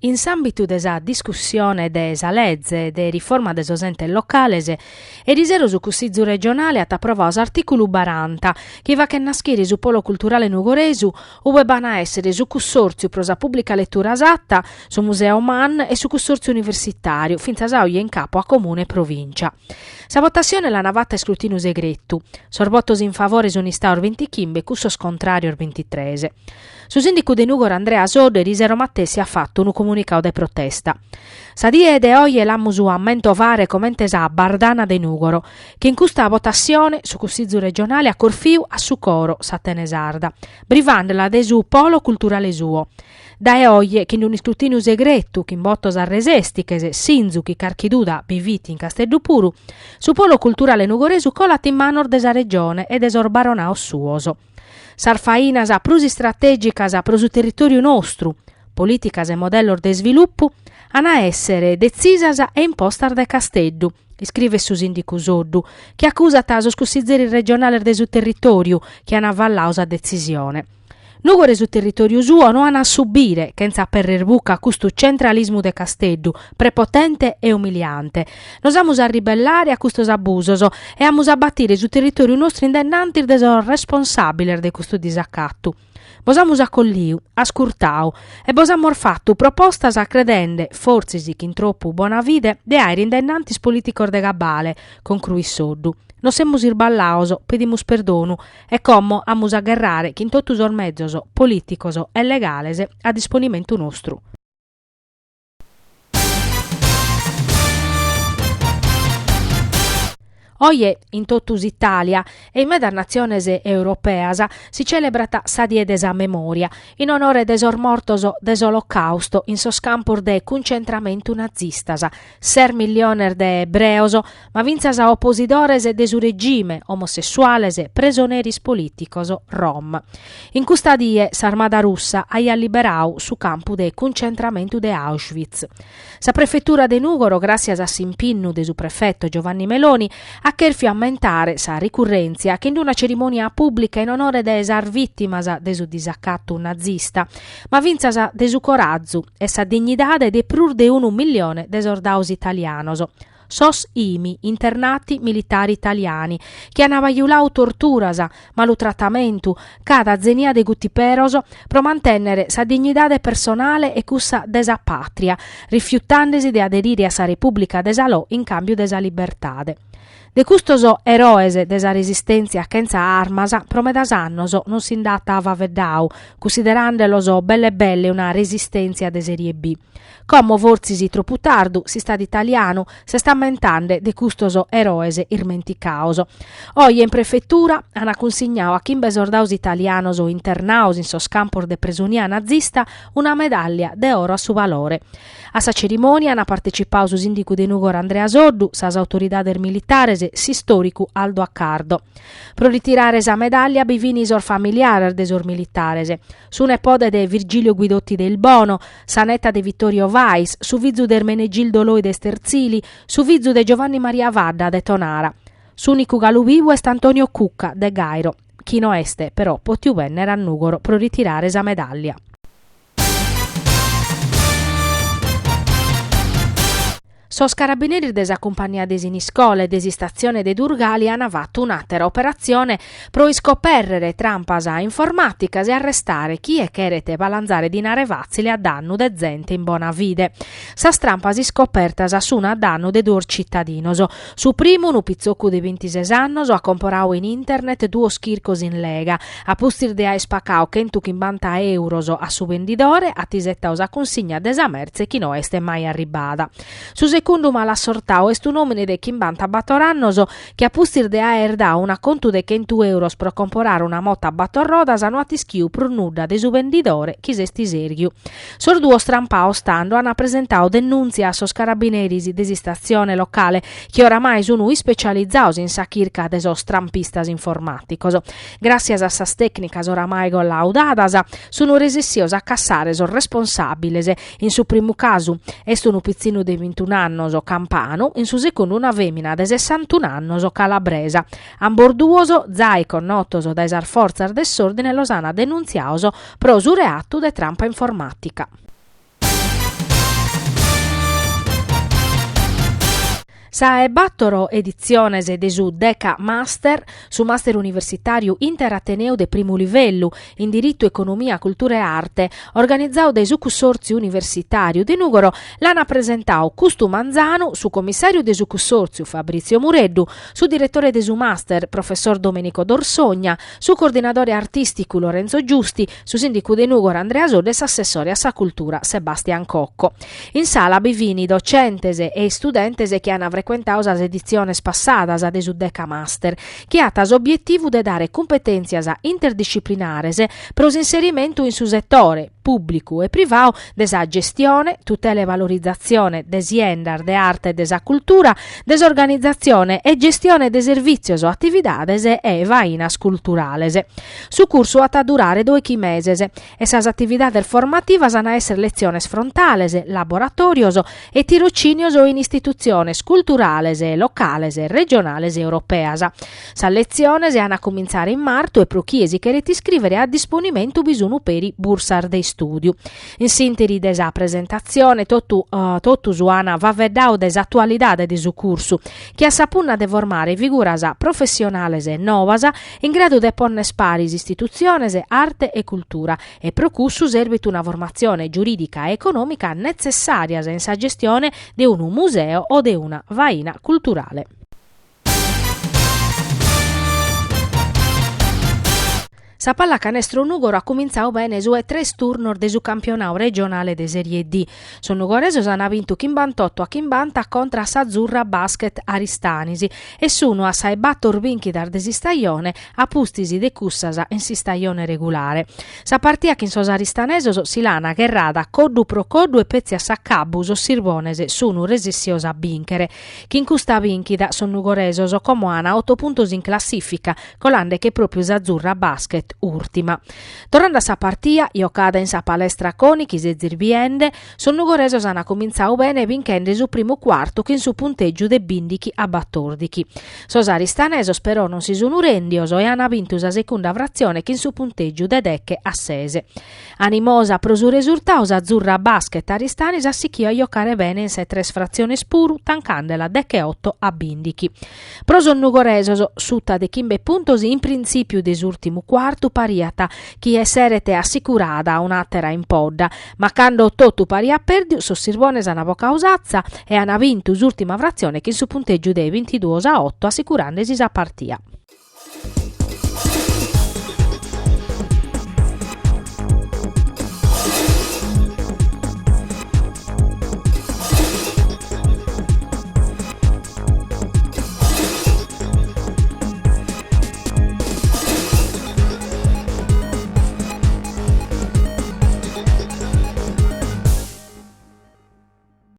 In s'ambitu desa discussione desa legge de riforma de ente locales e risero su cussizzu regionale at approvato articolo 40 che va che naschiri su polo culturale nugoresu ove bana essere su consorzio pro sa pubblica lettura esatta, su museo Man e su consorzio universitario, finza sauglie in capo a comune e provincia. Sa votazione la navata a scrutinio segreto, sorbottosi in favore su Nistaur 20 chimbe, cussos contrario 23. Su sindaco de Nugor Andrea Sodde risero Mattesi ha fatto un comunicato de protesta. Sa die de oie l'ammusu a mentovare commente sa Bardana de Nugoro, che in questa votazione su cussizzu regionale a Corfiu a su coro sa tenesarda, brivandela de su polo culturale suo. Da oie che in un scrutinio segreto che in bottos arresestiche sinzu chi carchiduda biviti in Casteldupuru, su polo culturale nugoresu colat in manor desa regione ed esorbaronao suoso. Sarfainas a prusi strategicas a pro su territorio nostru, politicas e modello de sviluppo, ana essere decisas e impostar de Casteddu, scrive su sindico Soddu, che accusa taso scussizzeri regionale de su territorio che ana avvallausa decisione. Nugore su territorio suo non hanno a subire, senza perrer buca questo centralismo de Casteddu, prepotente e umiliante. Nos amus a ribellare a questo abusos e amus a battire su territorio nostro indennanti de so responsabile de questo disaccatto. Vos amus accolliu, ascurtau, e vos amor fatto propostas a credende, forse sic in troppo buona vide, de airi indennantis politicos de Gabale, conclui Soddu. Nos semus irballaoso, pedimus perdonu, e commo amus a garrare che in totus os mezzos politicos e legales a disponimento nostru. Oie in totus Italia e in meda naziones europeas si celebrata sa die desa memoria in onore des mortos des olocausto in sos campos de concentramento nazistas, 6 miliones de ebreos, ma vinzas a opposidores de su regime omosessuales presoneris politicos Rom. In custa die s'armada russa aia liberau su campo de concentramento de Auschwitz. Sa prefettura de Nugoro, gracias a s'impinnu de su prefetto Giovanni Meloni, a cherfio aumentare sa ricurrenzia che in una cerimonia pubblica in onore de esar vittimas de su disaccatto nazista, ma vinzasa de su corazzu e sa dignidade de prur de 1 milione de sordaus italianos. Sos IMI, internati militari italiani, che hanno avaiulau torturas, malutratamentu, cada zenia de guttiperos, pro mantennere sa dignidade personale e cussa desa patria, rifiuttandesi de aderire a sa Repubblica desalò in cambio desa libertade. De custoso eroes desa resistenzia senza armas promedas annos non si indata a vaveddau, considerandelos belle una resistenzia de serie B. Como vorzisi troppo tardu si sta d'italiano se sta mentande de custoso eroes irmenticaos. Oie in prefettura hanno consignau a chimbe sordaus italianos o internaus in sos campos de presonia nazista una medaglia de oro a su valore. A sa cerimonia hanno partecipau su sindico de Nugor Andrea Soddu, sas autoridades militares, si storicu Aldo Accardo. Pro ritirare sa medaglia bivini sor familiares de sor militares, su nepode de Virgilio Guidotti del Bono, sa netta de Vittorio Vais, su vizu de Ermenegildo Loi de Sterzili, su vizu de Giovanni Maria Vadda de Tonara. Su unico galuvivo est Antonio Cucca de Gairo. Chi no este, però, potiu vennere a Nugoro pro ritirare sa medaglia. Sos carabinieri desa compagnia desi in iscole desi stazione de Durgali hanno fatto un'altra operazione pro iscoperrere trampas informaticas e arrestare chi è che rete balanzare di narevazzile a danno de gente in bona vide. Sa strampas iscopertas su a danno de due cittadinos. Su primo un pizzocco di 26 annos a comporau in internet 2 schircos in lega, a pustir de a spacau 150 euros a su vendidore a tisettaus a consigna desa merce chi no este mai arribada. Su secondo malassortao est un omine de chimbanta batorannoso che a pustir de aer da una conto de 100 euros pro comporare una moto a batorrodas a nuatischiu pro nudda de su vendidore chi sesti sergiu. Sorduo strampao stando hanno presentao denunzia a sos carabineris desi stazione locale che oramai sono specializzados in sa chirca de sos trampistas informaticos. Gracias a sas tecnicas oramai collaudadas sono resessios a cassare sos responsabiles. In su primo caso est un pizzino de 21 anni annos campano, in su secondo una femina de 61 annos calabresa. Amborduoso, zai connotoso da esar forzas dell'ordine, los hanno denunziato pro su reato de trampa informatica. Sa e battoro ediziones de su Deca Master, su Master Universitario Interateneo de primo livello in diritto, economia, cultura e arte, organizzato da su Consorzio Universitario de Nugoro, l'hanno presentato Custu Manzano, su commissario de su Consorzio Fabrizio Mureddu, su direttore de su Master professor Domenico Dorsogna, su coordinatore artistico Lorenzo Giusti, su sindaco de Nugoro Andrea Sodes, assessore a sa cultura Sebastian Cocco. In sala bivini docentes e studentes che hanno frequentato le edizioni passate de su Deca Master, che ha tas obiettivo de dare competenze interdisciplinares per l'inserimento in su settore pubblico e privato desa gestione, tutela e valorizzazione desi endar de arte e desa cultura, desorganizzazione e gestione de servizios o attividades e vainas culturales. Su curso a durare 2 meses. Esas attividades formativas han a essere leziones frontales, laboratorios e tirocinios in istituziones culturales e locales, regionales e europeas. Sa leziones hanno a cominciare in marzo e pro chiesi che reti iscrivere a disponimento bisogno per i bursar dei studio. In sintesi desa presentazione tottu suana va vedao des attualidade di su curso, che a sapunna de formare figuras professionales e novas in grado de ponnes paris istituziones, arte e cultura e pro cussu servit una formazione giuridica e economica necessaria in sa gestione di un museo o di una vaina culturale. Sa pallacanestro Nugoro ha cominciato bene su 3 turni de su campionato regionale de Serie D. Su Nugoresos hanno vinto Chimbantotto a Chimbanta contro Sazzurra Basket Aristanisi e sono a sai battor vinchi dar desistaglione a pustisi de cussasa in sistaione regolare. Sa partita che in sos aristanesos si lana gherrada coddu pro coddu e pezzi a saccabus o sirbonese sono resissiosa a vincere. Chi in custa vinchida son Nugoresos come ana 8 puntos in classifica, colande che proprio Sazzurra Basket ultima. Tornando a sa partita, giocata in sa palestra Conichis e Zirbiende, son Nugoresos hanno cominciato bene vincendo su primo quarto che in su punteggio de bindichi a battordichi. Sos aristanesos però non si sono rendios e hanno vinto sa seconda frazione che in su punteggio de decche a sese. Animosa pro su risultato Azzurra Basket Aristanis assicchio a giocare bene in se 3 frazioni spuru, tancandela decche 8 a bindichi. Pro son Nugoresos sutta de chimbe puntos in principio desultimo quarto pariata chi è serete assicurata un'attera in podda, ma quando tottu paria perdiu so Sirbones hanno poca usazza e hanno vinto l'ultima frazione che in su punteggio dei 22 a 8 assicurandesi sa partita.